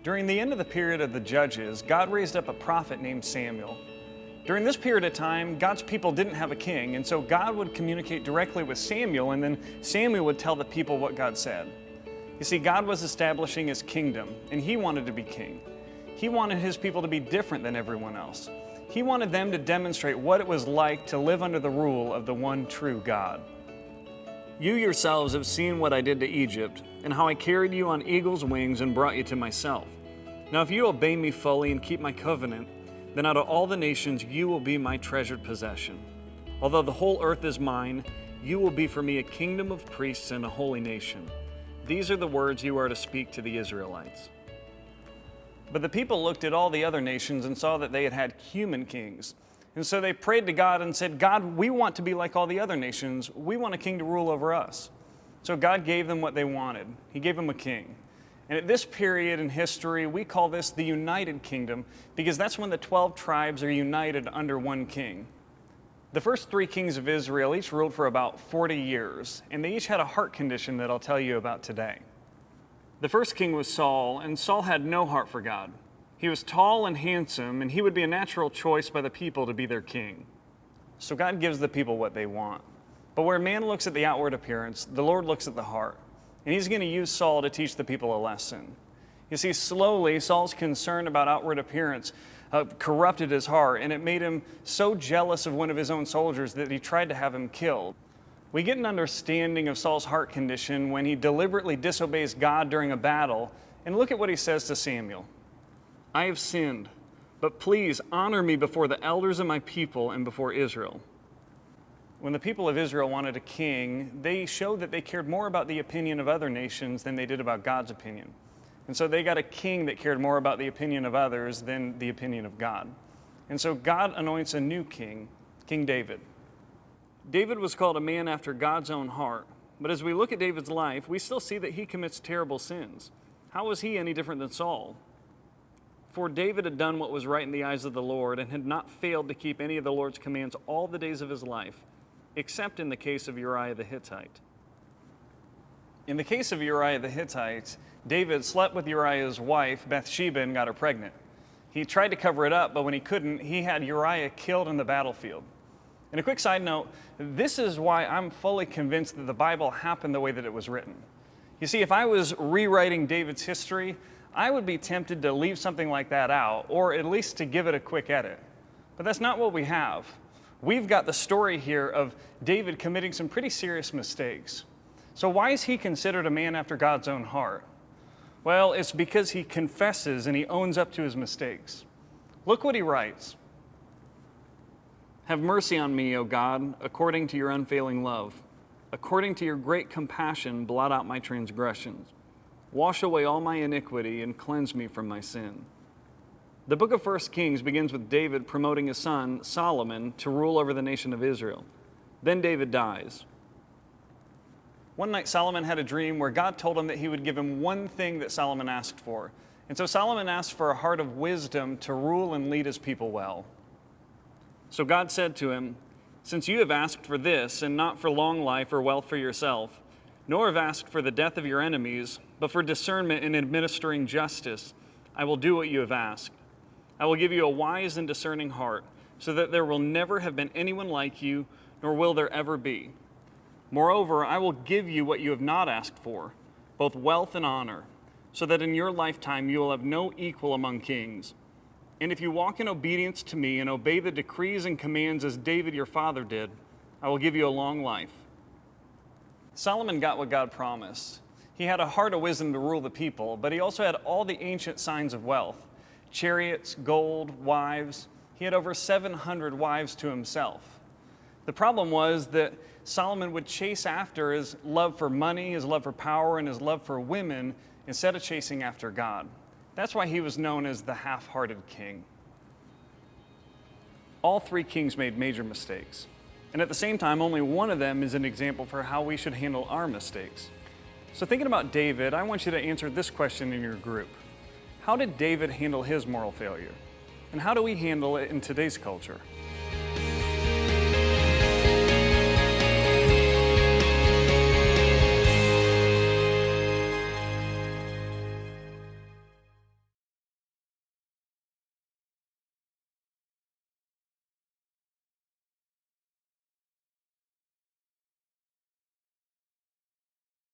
During the end of the period of the Judges, God raised up a prophet named Samuel. During this period of time, God's people didn't have a king, and so God would communicate directly with Samuel, and then Samuel would tell the people what God said. You see, God was establishing His kingdom, and He wanted to be king. He wanted His people to be different than everyone else. He wanted them to demonstrate what it was like to live under the rule of the one true God. You yourselves have seen what I did to Egypt, and how I carried you on eagle's wings and brought you to myself. Now if you obey me fully and keep my covenant, then out of all the nations you will be my treasured possession. Although the whole earth is mine, you will be for me a kingdom of priests and a holy nation. These are the words you are to speak to the Israelites. But the people looked at all the other nations and saw that they had human kings. And so they prayed to God and said, God, we want to be like all the other nations. We want a king to rule over us. So God gave them what they wanted. He gave them a king. And at this period in history, we call this the United Kingdom because that's when the 12 tribes are united under one king. The first 3 kings of Israel each ruled for about 40 years, and they each had a heart condition that I'll tell you about today. The first king was Saul, and Saul had no heart for God. He was tall and handsome, and he would be a natural choice by the people to be their king. So God gives the people what they want. But where man looks at the outward appearance, the Lord looks at the heart. And He's going to use Saul to teach the people a lesson. You see, slowly, Saul's concern about outward appearance corrupted his heart, and it made him so jealous of one of his own soldiers that he tried to have him killed. We get an understanding of Saul's heart condition when he deliberately disobeys God during a battle, and look at what he says to Samuel. I have sinned, but please honor me before the elders of my people and before Israel. When the people of Israel wanted a king, they showed that they cared more about the opinion of other nations than they did about God's opinion. And so they got a king that cared more about the opinion of others than the opinion of God. And so God anoints a new king, King David. David was called a man after God's own heart. But as we look at David's life, we still see that he commits terrible sins. How was he any different than Saul? For David had done what was right in the eyes of the Lord and had not failed to keep any of the Lord's commands all the days of his life, except in the case of Uriah the Hittite. In the case of Uriah the Hittite, David slept with Uriah's wife, Bathsheba, and got her pregnant. He tried to cover it up, but when he couldn't, he had Uriah killed in the battlefield. And a quick side note, this is why I'm fully convinced that the Bible happened the way that it was written. You see, if I was rewriting David's history, I would be tempted to leave something like that out, or at least to give it a quick edit. But that's not what we have. We've got the story here of David committing some pretty serious mistakes. So why is he considered a man after God's own heart? Well, it's because he confesses and he owns up to his mistakes. Look what he writes. Have mercy on me, O God, according to your unfailing love. According to your great compassion, blot out my transgressions. Wash away all my iniquity and cleanse me from my sin. The book of 1 Kings begins with David promoting his son, Solomon, to rule over the nation of Israel. Then David dies. One night Solomon had a dream where God told him that He would give him one thing that Solomon asked for. And so Solomon asked for a heart of wisdom to rule and lead his people well. So God said to him, since you have asked for this, and not for long life or wealth for yourself, nor have asked for the death of your enemies, but for discernment in administering justice, I will do what you have asked. I will give you a wise and discerning heart, so that there will never have been anyone like you, nor will there ever be. Moreover, I will give you what you have not asked for, both wealth and honor, so that in your lifetime you will have no equal among kings. And if you walk in obedience to me and obey the decrees and commands as David your father did, I will give you a long life. Solomon got what God promised. He had a heart of wisdom to rule the people, but he also had all the ancient signs of wealth: chariots, gold, wives. He had over 700 wives to himself. The problem was that Solomon would chase after his love for money, his love for power, and his love for women instead of chasing after God. That's why he was known as the half-hearted king. All 3 kings made major mistakes. And at the same time, only one of them is an example for how we should handle our mistakes. So thinking about David, I want you to answer this question in your group. How did David handle his moral failure? And how do we handle it in today's culture?